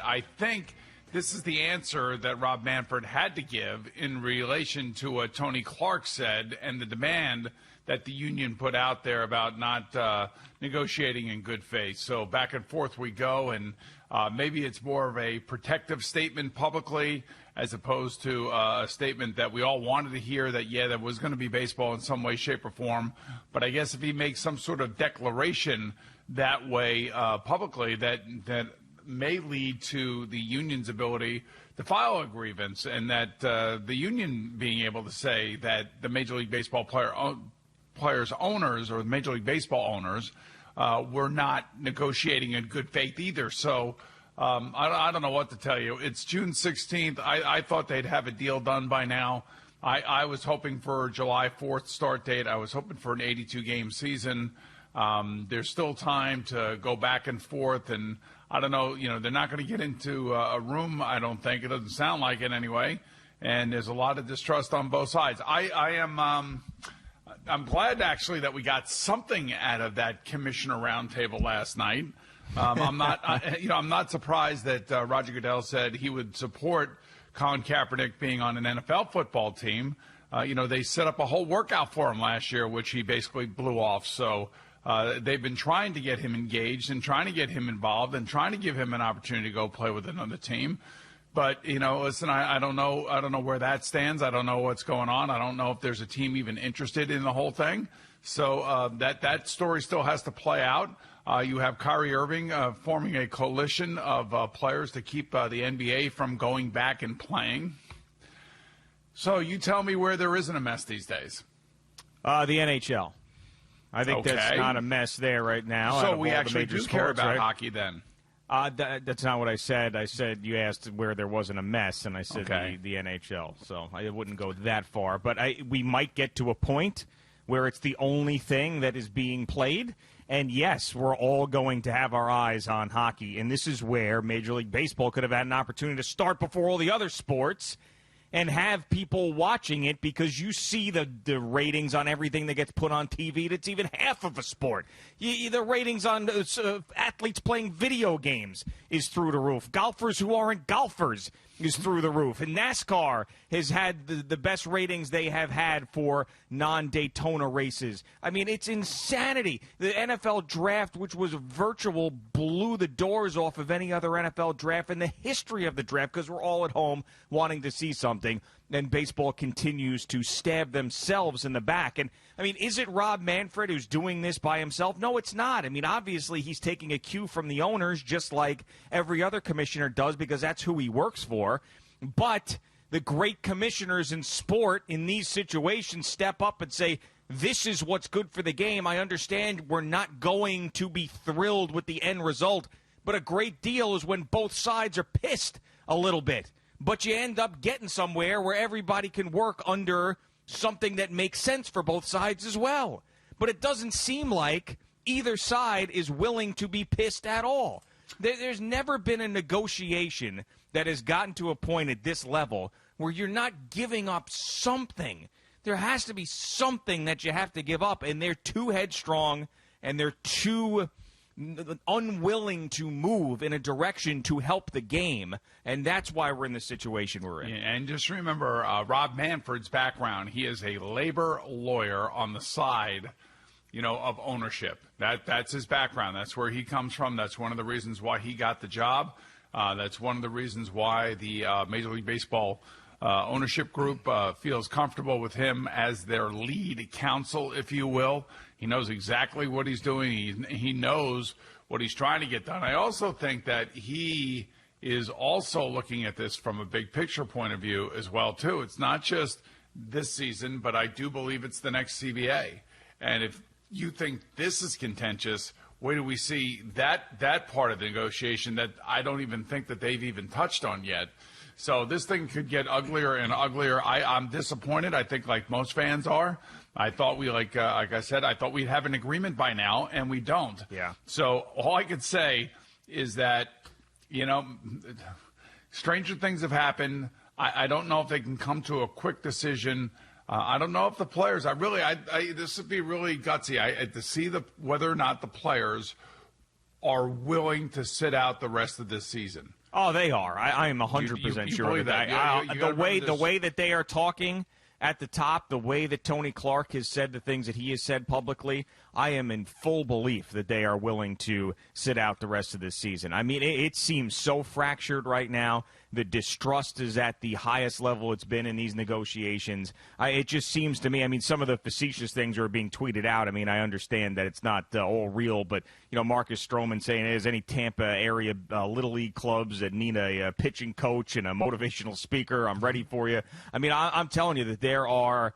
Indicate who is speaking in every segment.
Speaker 1: I think this is the answer that Rob Manfred had to give in relation to what Tony Clark said and the demand that the union put out there about not negotiating in good faith. So back and forth we go, and maybe it's more of a protective statement publicly as opposed to a statement that we all wanted to hear that, yeah, there was going to be baseball in some way, shape, or form. But I guess if he makes some sort of declaration that way publicly, that may lead to the union's ability to file a grievance, and that the union being able to say that the Major League Baseball players' owners or the Major League Baseball owners were not negotiating in good faith either. So I don't know what to tell you. It's June 16th. I thought they'd have a deal done by now. I was hoping for a July 4th start date. I was hoping for an 82-game season. There's still time to go back and forth, and I don't know, they're not going to get into a room, I don't think. It doesn't sound like it anyway, and there's a lot of distrust on both sides. I'm glad, actually, that we got something out of that commissioner roundtable last night. I'm not surprised that Roger Goodell said he would support Colin Kaepernick being on an NFL football team. They set up a whole workout for him last year, which he basically blew off. So they've been trying to get him engaged and trying to get him involved and trying to give him an opportunity to go play with another team. But, listen, I don't know where that stands. I don't know what's going on. I don't know if there's a team even interested in the whole thing. So that story still has to play out. You have Kyrie Irving forming a coalition of players to keep the NBA from going back and playing. So you tell me where there isn't a mess these days.
Speaker 2: The NHL. I think that's not a mess there right now.
Speaker 1: So we actually do care about hockey then.
Speaker 2: That's not what I said. I said you asked where there wasn't a mess, and I said the NHL. So I wouldn't go that far. But we might get to a point where it's the only thing that is being played. And, yes, we're all going to have our eyes on hockey. And this is where Major League Baseball could have had an opportunity to start before all the other sports and have people watching it, because you see the ratings on everything that gets put on TV. That's even half of a sport. The ratings on athletes playing video games is through the roof. Golfers who aren't golfers is through the roof. And NASCAR has had the best ratings they have had for non-Daytona races. I mean, it's insanity. The NFL draft, which was virtual, blew the doors off of any other NFL draft in the history of the draft, because we're all at home wanting to see something. And baseball continues to stab themselves in the back. And, I mean, is it Rob Manfred who's doing this by himself? No, it's not. I mean, obviously he's taking a cue from the owners, just like every other commissioner does, because that's who he works for. But the great commissioners in sport in these situations step up and say, this is what's good for the game. I understand we're not going to be thrilled with the end result, but a great deal is when both sides are pissed a little bit. But you end up getting somewhere where everybody can work under something that makes sense for both sides as well. But it doesn't seem like either side is willing to be pissed at all. There's never been a negotiation that has gotten to a point at this level where you're not giving up something. There has to be something that you have to give up, and they're too headstrong and they're too unwilling to move in a direction to help the game, and that's why we're in the situation we're in.
Speaker 1: Yeah, and just remember Rob Manfred's background. He is a labor lawyer on the side, of ownership. That's his background. That's where he comes from. That's one of the reasons why he got the job. That's one of the reasons why the Major League Baseball ownership group feels comfortable with him as their lead counsel, if you will. He knows exactly what he's doing. He knows what he's trying to get done. I also think that he is also looking at this from a big picture point of view as well, too. It's not just this season, but I do believe it's the next CBA. And if you think this is contentious, wait till we see that part of the negotiation that I don't even think that they've even touched on yet. So this thing could get uglier and uglier. I'm disappointed. I think like most fans are. I thought like I said, I thought we'd have an agreement by now, and we don't.
Speaker 2: Yeah.
Speaker 1: So all I could say is that, stranger things have happened. I don't know if they can come to a quick decision. I don't know if the players. This would be really gutsy. To see whether or not the players are willing to sit out the rest of this season.
Speaker 2: Oh, they are. I am 100% sure of that. The way that they are talking at the top, the way that Tony Clark has said the things that he has said publicly, I am in full belief that they are willing to sit out the rest of this season. I mean, it seems so fractured right now. The distrust is at the highest level it's been in these negotiations. It just seems to me, I mean, some of the facetious things are being tweeted out. I mean, I understand that it's not all real, but, Marcus Stroman saying there's any Tampa area Little League clubs that need a pitching coach and a motivational speaker, I'm ready for you. I mean, I'm telling you that there are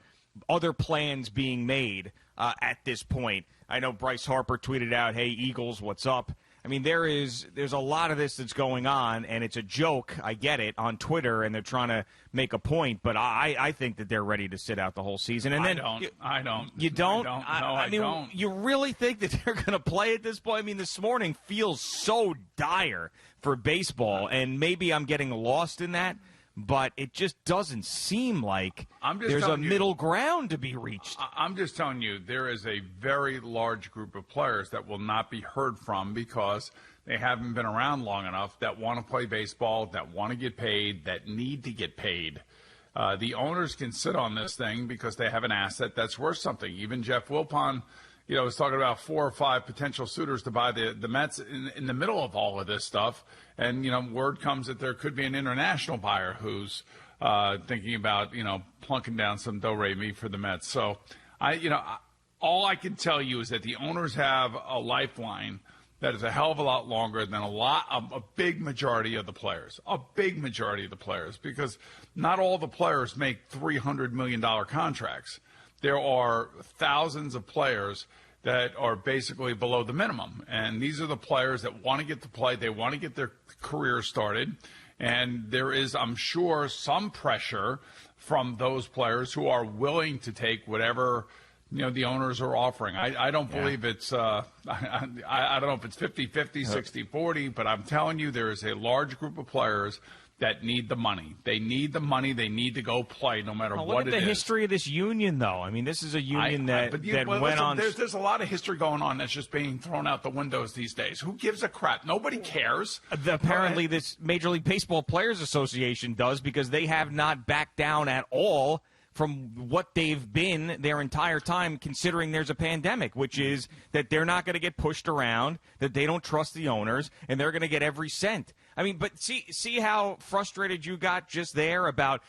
Speaker 2: other plans being made at this point. I know Bryce Harper tweeted out, hey, Eagles, what's up? I mean, there's a lot of this that's going on, and it's a joke, I get it, on Twitter, and they're trying to make a point, but I think that they're ready to sit out the whole season. And then
Speaker 1: I don't.
Speaker 2: You don't?
Speaker 1: I don't.
Speaker 2: You really think that they're going to play at this point? I mean, this morning feels so dire for baseball, and maybe I'm getting lost in that, but it just doesn't seem like there's a middle ground to be reached.
Speaker 1: I'm just telling you, there is a very large group of players that will not be heard from because they haven't been around long enough, that want to play baseball, that want to get paid, that need to get paid. The owners can sit on this thing because they have an asset that's worth something. Even Jeff Wilpon, was talking about 4 or 5 potential suitors to buy the Mets in the middle of all of this stuff. And, word comes that there could be an international buyer who's thinking about, plunking down some do-re-mi for the Mets. So, all I can tell you is that the owners have a lifeline that is a hell of a lot longer than a big majority of the players. A big majority of the players, because not all the players make $300 million contracts. There are thousands of players that are basically below the minimum. And these are the players that want to get to play. They want to get their career started. And there is, I'm sure, some pressure from those players who are willing to take whatever, the owners are offering. I don't believe it's, I don't know if it's 50-50, 60-40, but I'm telling you there is a large group of players that need the money. They need the money. They need to go play no matter what it is. Look
Speaker 2: at the history of this union, though. I mean, this is a union that went on.
Speaker 1: There's a lot of history going on that's just being thrown out the windows these days. Who gives a crap? Nobody cares.
Speaker 2: Apparently, this Major League Baseball Players Association does, because they have not backed down at all from what they've been their entire time, considering there's a pandemic, which is that they're not going to get pushed around, that they don't trust the owners, and they're going to get every cent. I mean, but see how frustrated you got just there about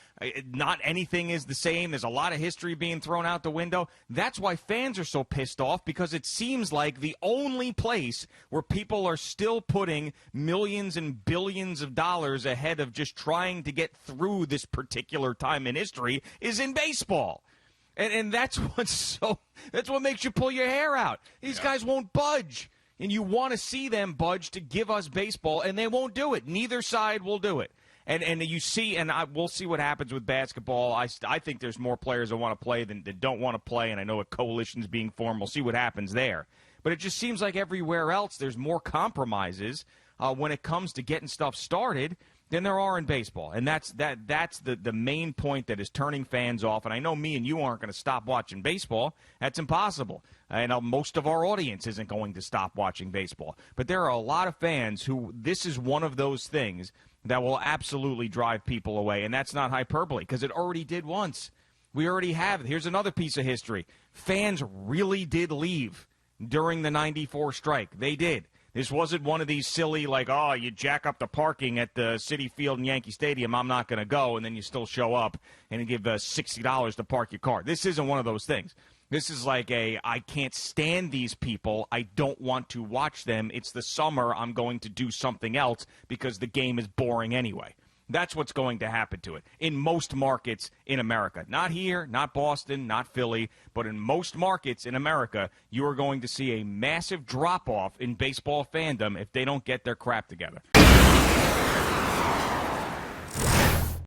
Speaker 2: not anything is the same. There's a lot of history being thrown out the window. That's why fans are so pissed off, because it seems like the only place where people are still putting millions and billions of dollars ahead of just trying to get through this particular time in history is in baseball. And that's what makes you pull your hair out. These guys won't budge. And you want to see them budge to give us baseball, and they won't do it. Neither side will do it. And you see, we'll see what happens with basketball. I think there's more players that want to play than don't want to play, and I know a coalition's being formed. We'll see what happens there. But it just seems like everywhere else there's more compromises when it comes to getting stuff started than there are in baseball. And that's the main point that is turning fans off. And I know me and you aren't going to stop watching baseball. That's impossible. I know most of our audience isn't going to stop watching baseball. But there are a lot of fans who this is one of those things that will absolutely drive people away. And that's not hyperbole, because it already did once. We already have it. Here's another piece of history. Fans really did leave during the 94 strike. They did. This wasn't one of these silly, like, oh, you jack up the parking at the Citi Field and Yankee Stadium, I'm not going to go, and then you still show up and you give $60 to park your car. This isn't one of those things. This is like I can't stand these people. I don't want to watch them. It's the summer. I'm going to do something else because the game is boring anyway. That's what's going to happen to it in most markets in America. Not here, not Boston, not Philly, but in most markets in America, you are going to see a massive drop-off in baseball fandom if they don't get their crap together.